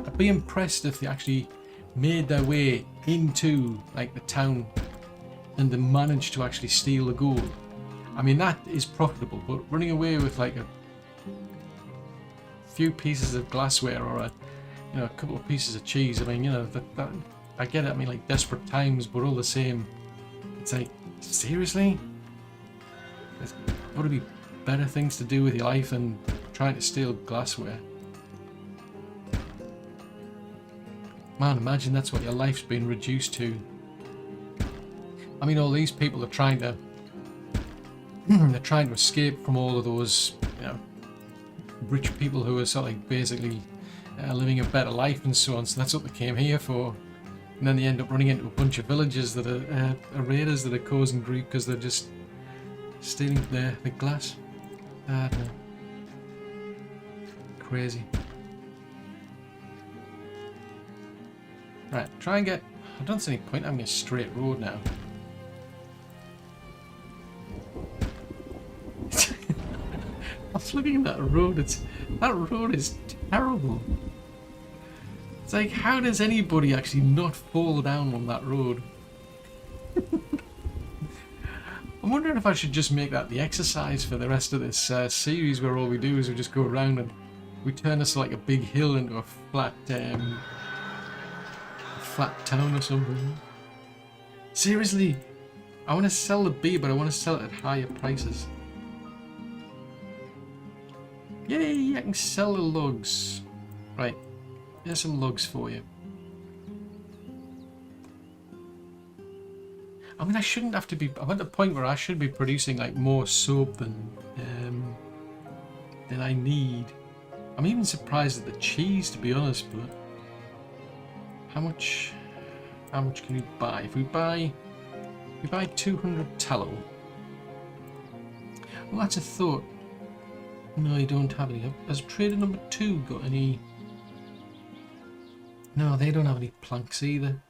I'd be impressed if they actually made their way into like the town and they managed to actually steal the gold. I mean, that is profitable, but running away with like a few pieces of glassware or a couple of pieces of cheese, I mean, you know, that I get it. I mean, like desperate times, but all the same, it's like, seriously? There's got to be better things to do with your life than trying to steal glassware. Man, imagine that's what your life's been reduced to. I mean, all these people are trying to they're trying to escape from all of those, you know, rich people who are sort of like basically living a better life and so on. So that's what they came here for. And then they end up running into a bunch of villagers that are raiders that are causing grief because they're just stealing the glass. I don't know. Crazy. Right, try and get... I don't see any point having a straight road now. I was looking at that road. That road is terrible. It's like, how does anybody actually not fall down on that road? I'm wondering if I should just make that the exercise for the rest of this series, where all we do is we just go around and we turn this like a big hill into a flat town or something. Seriously, I want to sell the bee, but I want to sell it at higher prices. Yay, I can sell the logs. Right, here's some logs for you. I mean, I shouldn't have to be... I'm at the point where I should be producing like more soap than I need. I'm even surprised at the cheese, to be honest, but... How much can we buy? If we buy 200 tallow. Well, that's a thought. No, you don't have any. Has trader number 2 got any? No, they don't have any planks either.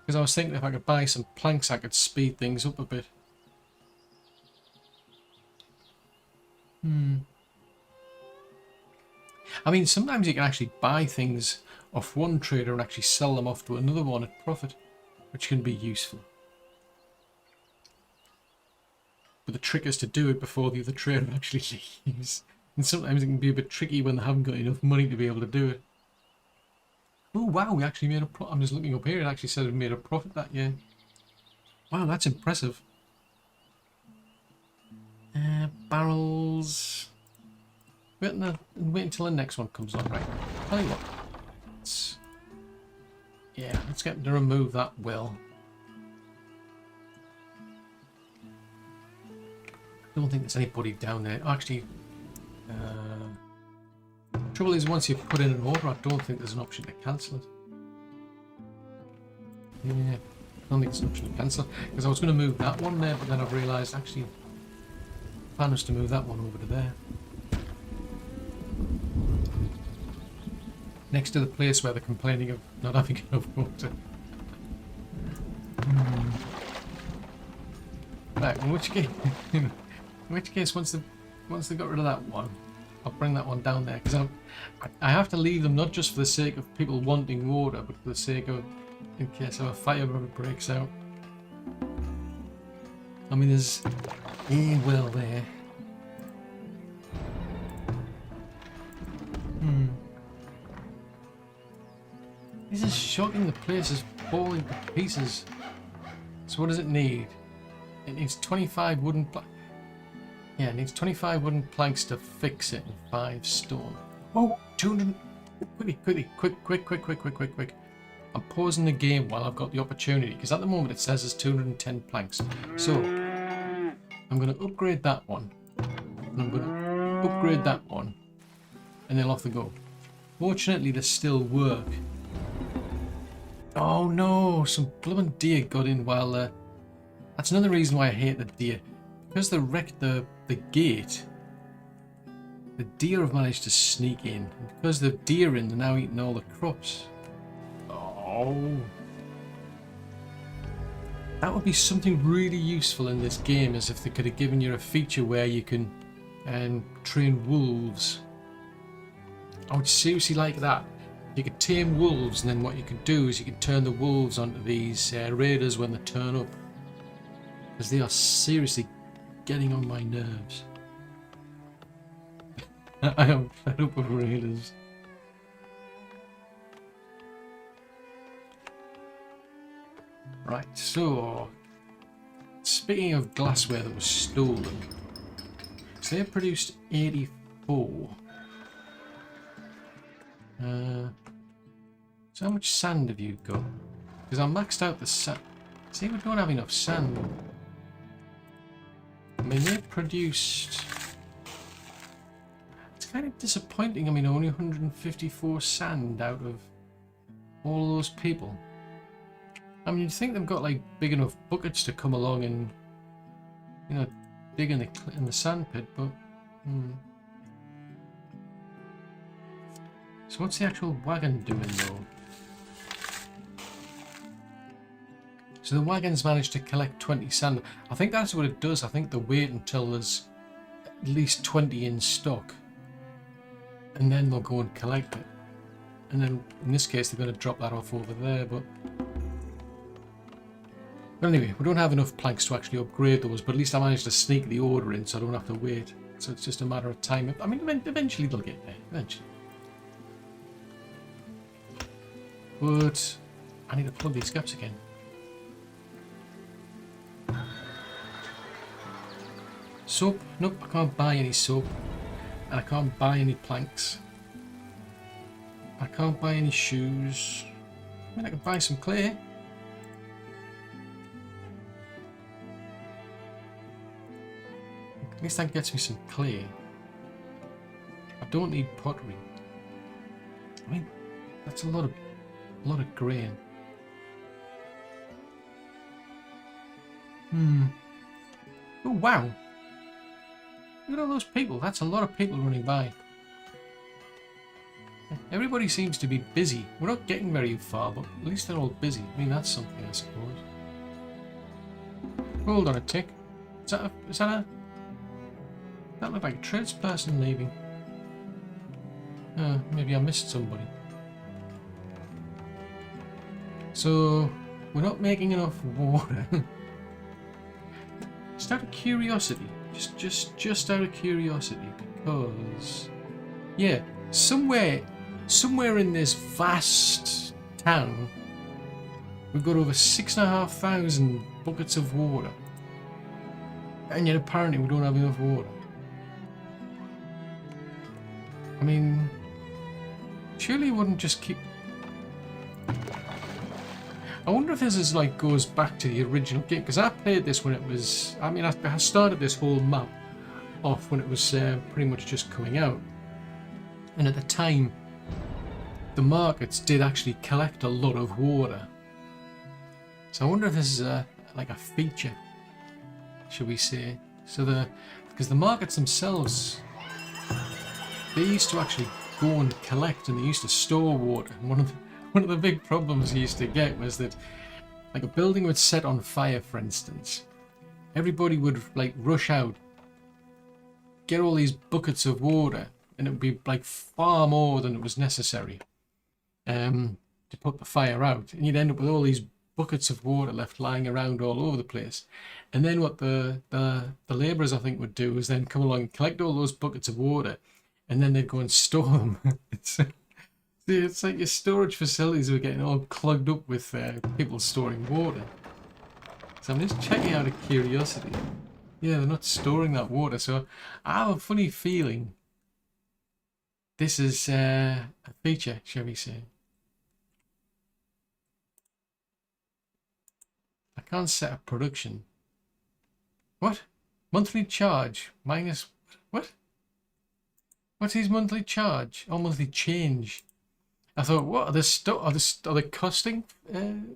Because I was thinking if I could buy some planks, I could speed things up a bit. I mean, sometimes you can actually buy things off one trader and actually sell them off to another one at profit, which can be useful. But the trick is to do it before the other trader actually leaves. And sometimes it can be a bit tricky when they haven't got enough money to be able to do it. Oh wow, we actually made a profit. I'm just looking up here, it actually said we made a profit that year. Wow, that's impressive. Barrels. Wait until the next one comes on, right? Tell you what. Let's get them to remove that will. I don't think there's anybody down there. Actually, trouble is once you put in an order, I don't think there's an option to cancel it. Yeah, I don't think there's an option to cancel because I was going to move that one there, but then I've realised actually the plan was to move that one over to there. Next to the place where they're complaining of not having enough water. Right, in which case, once they got rid of that one, I'll bring that one down there because I have to leave them not just for the sake of people wanting water, but for the sake of in case of a fire ever breaks out. I mean, there's a well there. This is shocking. The place is falling to pieces. So what does it need? It needs 25 wooden planks. Yeah, it needs 25 wooden planks to fix it and 5 stone. Oh, 200. Quick. I'm pausing the game while I've got the opportunity because at the moment it says there's 210 planks. So I'm going to upgrade that one. And I'm going to upgrade that one. And then off they go. Fortunately, they still work. Oh no, some blooming deer got in while that's another reason why I hate the deer. Because they wrecked the gate, the deer have managed to sneak in. And because the deer in, they're now eating all the crops. Oh. That would be something really useful in this game, as if they could have given you a feature where you can train wolves. I would seriously like that. You could tame wolves, and then what you could do is you could turn the wolves onto these raiders when they turn up. Because they are seriously getting on my nerves. I am fed up with raiders. Right, so speaking of glassware that was stolen, so they produced 84. So how much sand have you got? Because I maxed out the sand. See, we don't have enough sand. I mean, they produced... It's kind of disappointing. I mean, only 154 sand out of all those people. I mean, you'd think they've got like big enough buckets to come along and, you know, dig in the sand pit, but... So what's the actual wagon doing though? So the wagon's managed to collect 20 sand. I think that's what it does. I think they wait until there's at least 20 in stock. And then they'll go and collect it. And then in this case they're going to drop that off over there. But anyway, we don't have enough planks to actually upgrade those. But at least I managed to sneak the order in so I don't have to wait. So it's just a matter of time. I mean, eventually they'll get there. Eventually. But I need to plug these gaps again. Soap? Nope, I can't buy any soap. And I can't buy any planks. I can't buy any shoes. I mean, I can buy some clay. At least that gets me some clay. I don't need pottery. I mean, that's a lot of grain. Oh wow! Look at all those people. That's a lot of people running by. Everybody seems to be busy. We're not getting very far, but at least they're all busy. I mean, that's something, I suppose. Hold on a tick. That looked like a tradesperson leaving. Maybe I missed somebody. So, we're not making enough water. Just out of curiosity. Just out of curiosity, because yeah, somewhere in this vast town, we've got over 6,500 buckets of water. And yet apparently we don't have enough water. I mean, surely you wouldn't just keep... I wonder if this is like goes back to the original game, because I played this when it was... I mean, I started this whole map off when it was pretty much just coming out. And at the time, the markets did actually collect a lot of water. So I wonder if this is like a feature, should we say. So because the markets themselves, they used to actually go and collect, and they used to store water. And one of the big problems you used to get was that, like, a building would set on fire, for instance. Everybody would like rush out, get all these buckets of water, and it would be like far more than it was necessary to put the fire out. And you'd end up with all these buckets of water left lying around all over the place. And then what the labourers, I think, would do is then come along and collect all those buckets of water, and then they'd go and store them. It's like your storage facilities were getting all clogged up with people storing water. So I'm just checking out of curiosity. Yeah, they're not storing that water, so I have a funny feeling this is a feature, shall we say. I can't set up production. What? Monthly charge minus... What? What's his monthly charge? Or monthly change? I thought, what? Are they costing? Are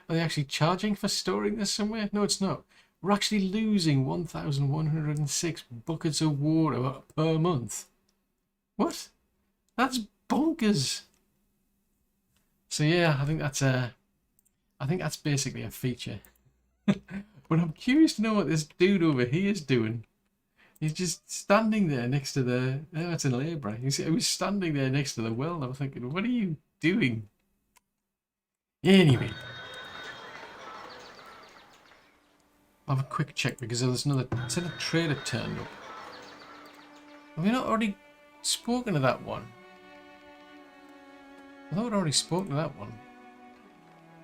they actually charging for storing this somewhere? No, it's not. We're actually losing 1,106 buckets of water per month. What? That's bonkers. So yeah, I think that's basically a feature. But I'm curious to know what this dude over here is doing. He's just standing there next to the... Oh, that's a labourer. He was standing there next to the well, and I was thinking, what are you doing? Anyway. I'll have a quick check, because there's another trader turned up. Have we not already spoken to that one? I thought I'd already spoken to that one.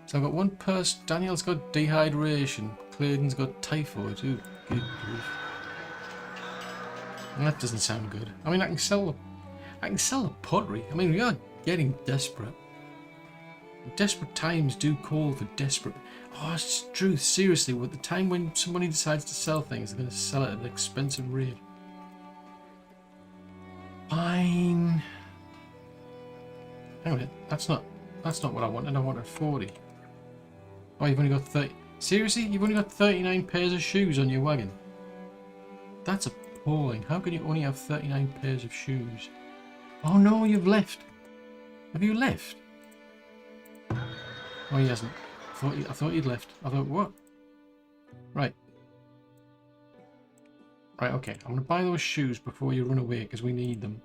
So I've got one person. Daniel's got dehydration. Clayton's got typhoid. Ooh, good grief. That doesn't sound good. I mean, I can sell the pottery. I mean, we are getting desperate. Desperate times do call for desperate... Oh, it's true. Seriously, with the time when somebody decides to sell things, they're going to sell it at an expensive rate. Fine. Hang on a minute. That's not what I wanted. I wanted 40. Oh, you've only got 30. Seriously? You've only got 39 pairs of shoes on your wagon? That's appalling. How can you only have 39 pairs of shoes? Oh no, you've left. Have you left? Oh, he hasn't. I thought he'd left. I thought, what? Right. Right, okay. I'm going to buy those shoes before you run away, because we need them.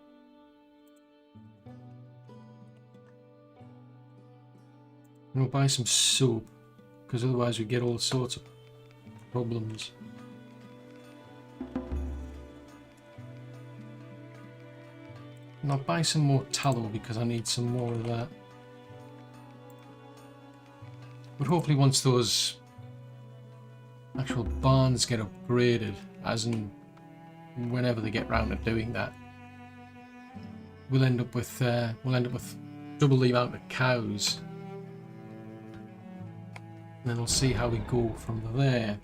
And we'll buy some soap, because otherwise we get all sorts of problems. And I'll buy some more tallow, because I need some more of that. But hopefully once those actual barns get upgraded, as in whenever they get round to doing that, we'll end up with double the amount of cows. And then we'll see how we go from there.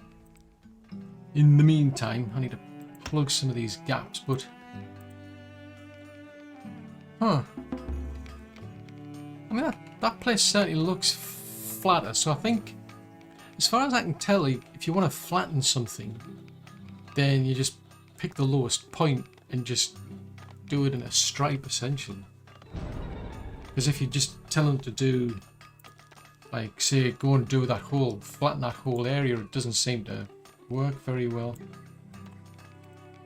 In the meantime, I need to plug some of these gaps, but... Huh. I mean, that place certainly looks flatter, so I think, as far as I can tell, if you want to flatten something, then you just pick the lowest point and just do it in a stripe, essentially. Because if you just tell them to do, like, say, go and do that whole, flatten that whole area, it doesn't seem to work very well.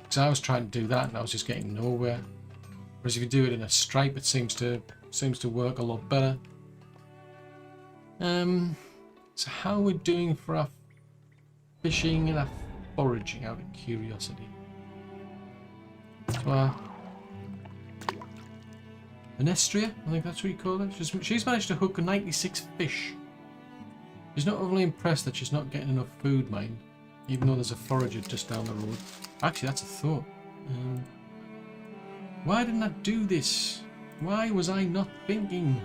Because I was trying to do that and I was just getting nowhere. Whereas if you do it in a stripe, it seems to work a lot better. So how are we doing for our fishing and our foraging, out of curiosity? So Anestria, I think that's what you call it. She's managed to hook 96 fish. She's not overly impressed that she's not getting enough food, mind. Even though there's a forager just down the road. Actually, that's a thought. Why didn't I do this? Why was I not thinking?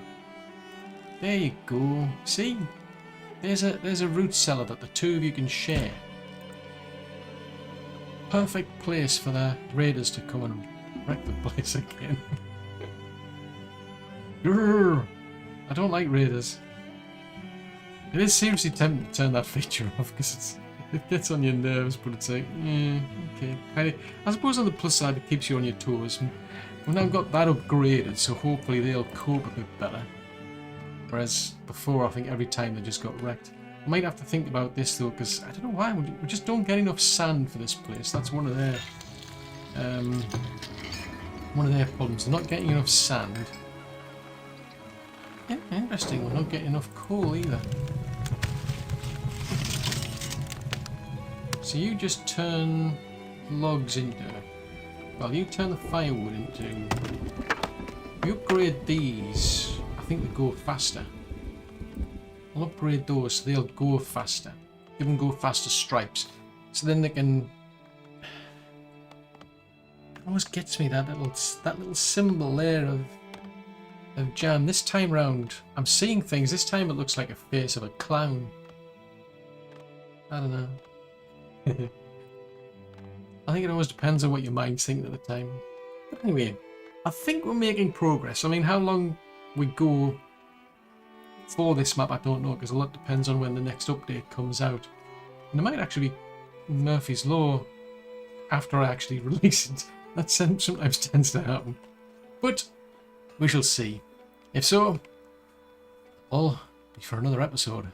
There you go. See? There's a root cellar that the two of you can share. Perfect place for the raiders to come and wreck the place again. I don't like raiders. It is seriously tempting to turn that feature off because it gets on your nerves, but it's like, yeah, okay. I suppose on the plus side, it keeps you on your toes. We've now got that upgraded, so hopefully they'll cope a bit better. Whereas before, I think every time they just got wrecked. I might have to think about this though, because I don't know why we just don't get enough sand for this place. That's one of their problems. They're not getting enough sand. Yeah, interesting. We're not getting enough coal either. So you just turn logs into. Well, you turn the firewood into. If you upgrade these, I think they go faster. I'll upgrade those so they'll go faster. Give them go faster stripes. So then they can. It always gets me that little symbol there of jam. This time round, I'm seeing things. This time it looks like a face of a clown. I don't know. I think it always depends on what your mind's thinking at the time. But anyway, I think we're making progress. I mean, how long we go for this map, I don't know, because a lot depends on when the next update comes out. And it might actually be Murphy's Law after I actually release it. That sometimes tends to happen. But we shall see. If so, all for another episode.